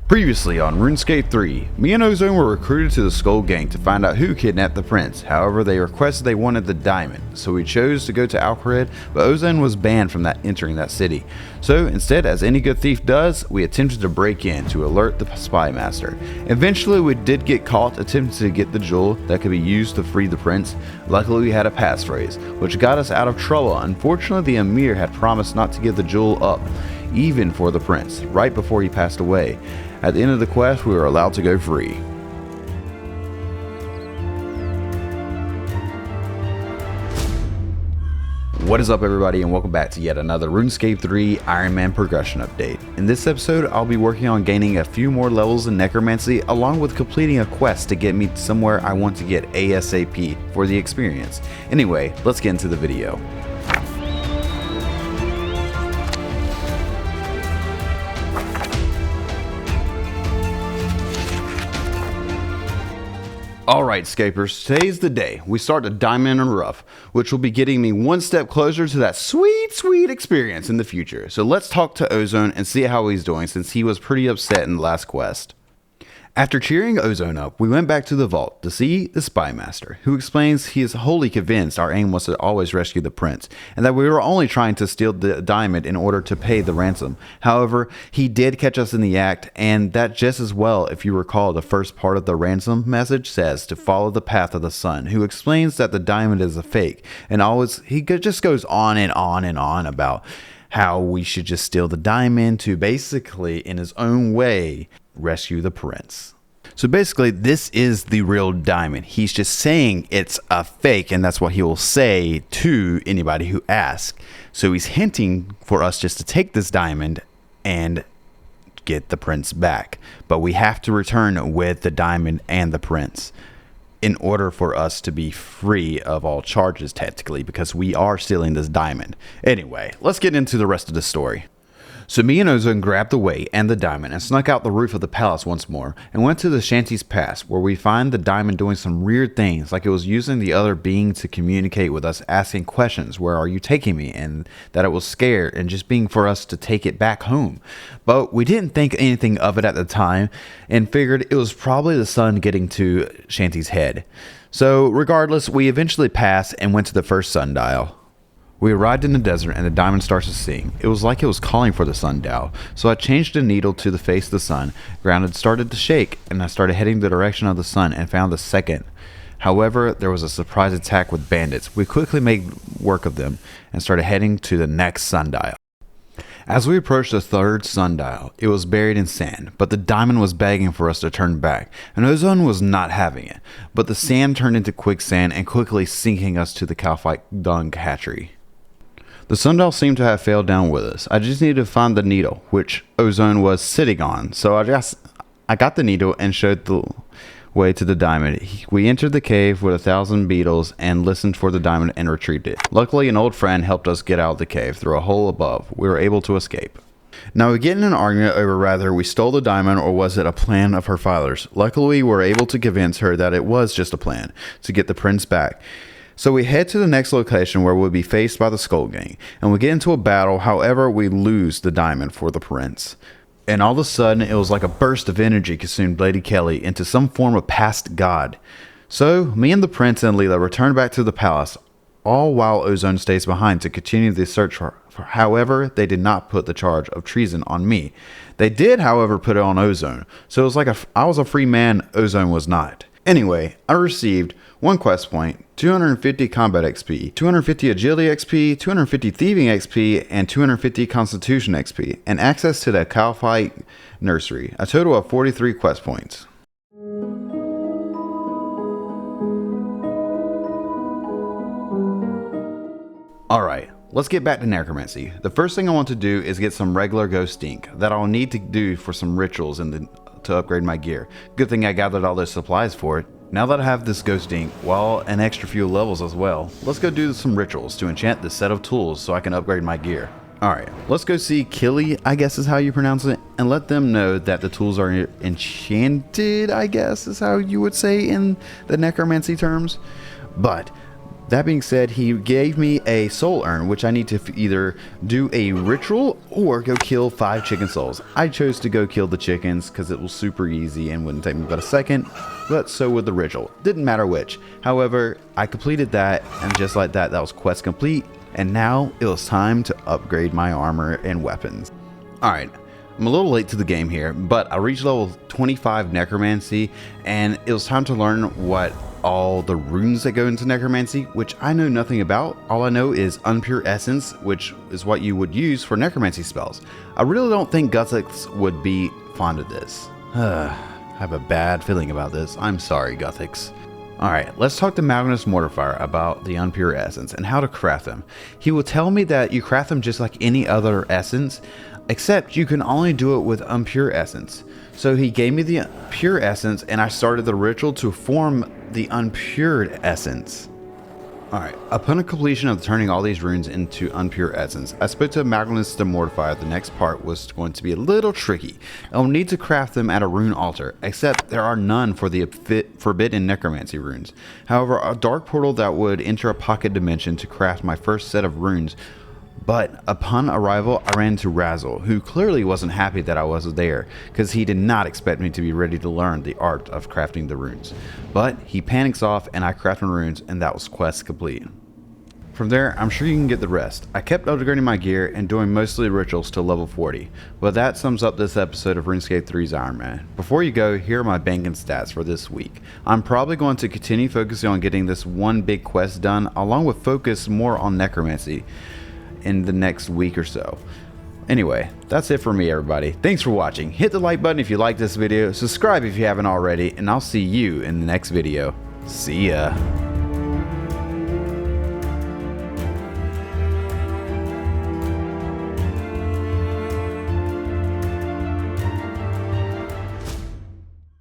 Previously on RuneScape 3, me and Ozone were recruited to the Skull Gang to find out who kidnapped the prince. However, they requested they wanted the diamond, so we chose to go to Alfred, but Ozone was banned from entering that city. So instead, as any good thief does, we attempted to break in to alert the spy master. Eventually, we did get caught attempting to get the jewel that could be used to free the prince. Luckily, we had a passphrase, which got us out of trouble. Unfortunately, the Emir had promised not to give the jewel up, even for the prince, right before he passed away. At the end of the quest, we were allowed to go free. What is up, everybody, and welcome back to yet another RuneScape 3 IronMan Progression update. In this episode, I'll be working on gaining a few more levels in Necromancy, along with completing a quest to get me somewhere I want to get ASAP for the experience. Anyway, let's get into the video. Alright, Scapers, today's the day. We start the Diamond and Rough, which will be getting me one step closer to that sweet experience in the future. So let's talk to Ozone and see how he's doing, since he was pretty upset in the last quest. After cheering Ozone up, we went back to the vault to see the spy master, who explains he is wholly convinced our aim was to always rescue the prince, and that we were only trying to steal the diamond in order to pay the ransom. However, he did catch us in the act, and that just as well. If you recall, the first part of the ransom message says to follow the path of the sun, who explains that the diamond is a fake, and he just goes on and on about how we should just steal the diamond to basically, in his own way, rescue the prince. So basically, this is the real diamond. He's just saying it's a fake, and that's what he will say to anybody who asks. So he's hinting for us just to take this diamond and get the prince back. But we have to return with the diamond and the prince in order for us to be free of all charges, technically, because we are stealing this diamond. Anyway, let's get into the rest of the story. So me and Ozone grabbed the way and the diamond and snuck out the roof of the palace once more and went to the Shanty's Pass, where we find the diamond doing some weird things, like it was using the other being to communicate with us, asking questions, where are you taking me, and that it was scared and just being for us to take it back home. But we didn't think anything of it at the time and figured it was probably the sun getting to Shanty's head. So regardless, we eventually passed and went to the first sundial. We arrived in the desert and the diamond starts to sing. It was like it was calling for the sundial. So I changed the needle to the face of the sun. Ground started to shake and I started heading the direction of the sun and found the second. However, there was a surprise attack with bandits. We quickly made work of them and started heading to the next sundial. As we approached the third sundial, it was buried in sand, but the diamond was begging for us to turn back, and Ozone was not having it. But the sand turned into quicksand and quickly sinking us to the Calphite dung hatchery. The sundial seemed to have failed down with us. I just needed to find the needle, which Ozone was sitting on. So I got the needle and showed the way to the diamond. We entered the cave with 1,000 beetles and listened for the diamond and retrieved it. Luckily, an old friend helped us get out of the cave through a hole above. We were able to escape. Now we get in an argument over whether we stole the diamond or was it a plan of her father's. Luckily, we were able to convince her that it was just a plan to get the prince back. So we head to the next location where we'll be faced by the Skull Gang, and we get into a battle. However, we lose the diamond for the prince. And all of a sudden, it was like a burst of energy consumed Lady Kelly into some form of past god. So me and the prince and Leela return back to the palace, all while Ozone stays behind to continue the search for her. However, they did not put the charge of treason on me. They did, however, put it on Ozone. So it was like I was a free man, Ozone was not. Anyway, I received 1 quest point, 250 combat XP, 250 agility XP, 250 thieving XP, and 250 constitution XP, and access to the Calphite nursery, a total of 43 quest points. Alright, let's get back to Necromancy. The first thing I want to do is get some regular ghost ink that I'll need to do for some rituals to upgrade my gear. Good thing I gathered all those supplies for it. Now that I have this ghost ink, well, an extra few levels as well, let's go do some rituals to enchant this set of tools so I can upgrade my gear. Alright, let's go see Killy, I guess is how you pronounce it, and let them know that the tools are enchanted, I guess is how you would say in the necromancy terms. But That being said, he gave me a soul urn, which I need to either do a ritual or go kill 5 chicken souls. I chose to go kill the chickens because it was super easy and wouldn't take me but a second, but so would the ritual. Didn't matter which. However, I completed that, and just like that, that was quest complete, and now it was time to upgrade my armor and weapons. Alright, I'm a little late to the game here, but I reached level 25 Necromancy, and it was time to learn what all the runes that go into Necromancy, which I know nothing about. All I know is Unpure Essence, which is what you would use for Necromancy spells. I really don't think Gothics would be fond of this. I have a bad feeling about this. I'm sorry, Gothics. Alright, let's talk to Magnus Mortifier about the Unpure Essence and how to craft them. He will tell me that you craft them just like any other essence, except you can only do it with Unpure Essence. So he gave me the Pure Essence, and I started the ritual to form the Unpured Essence. Alright, upon completion of turning all these runes into Unpure Essence, I spoke to Magnus the Mortifier. The next part was going to be a little tricky. I'll need to craft them at a rune altar, except there are none for the forbidden Necromancy runes. However, a dark portal that would enter a pocket dimension to craft my first set of runes. But upon arrival, I ran into Razzle, who clearly wasn't happy that I was there, because he did not expect me to be ready to learn the art of crafting the runes. But he panics off, and I crafted runes, and that was quest complete. From there, I'm sure you can get the rest. I kept upgrading my gear and doing mostly rituals to level 40. But that sums up this episode of RuneScape 3's Iron Man. Before you go, here are my banking stats for this week. I'm probably going to continue focusing on getting this one big quest done, along with focus more on Necromancy in the next week or so. Anyway, that's it for me, everybody. Thanks for watching. Hit the like button if you like this video, subscribe if you haven't already, and I'll see you in the next video. See ya.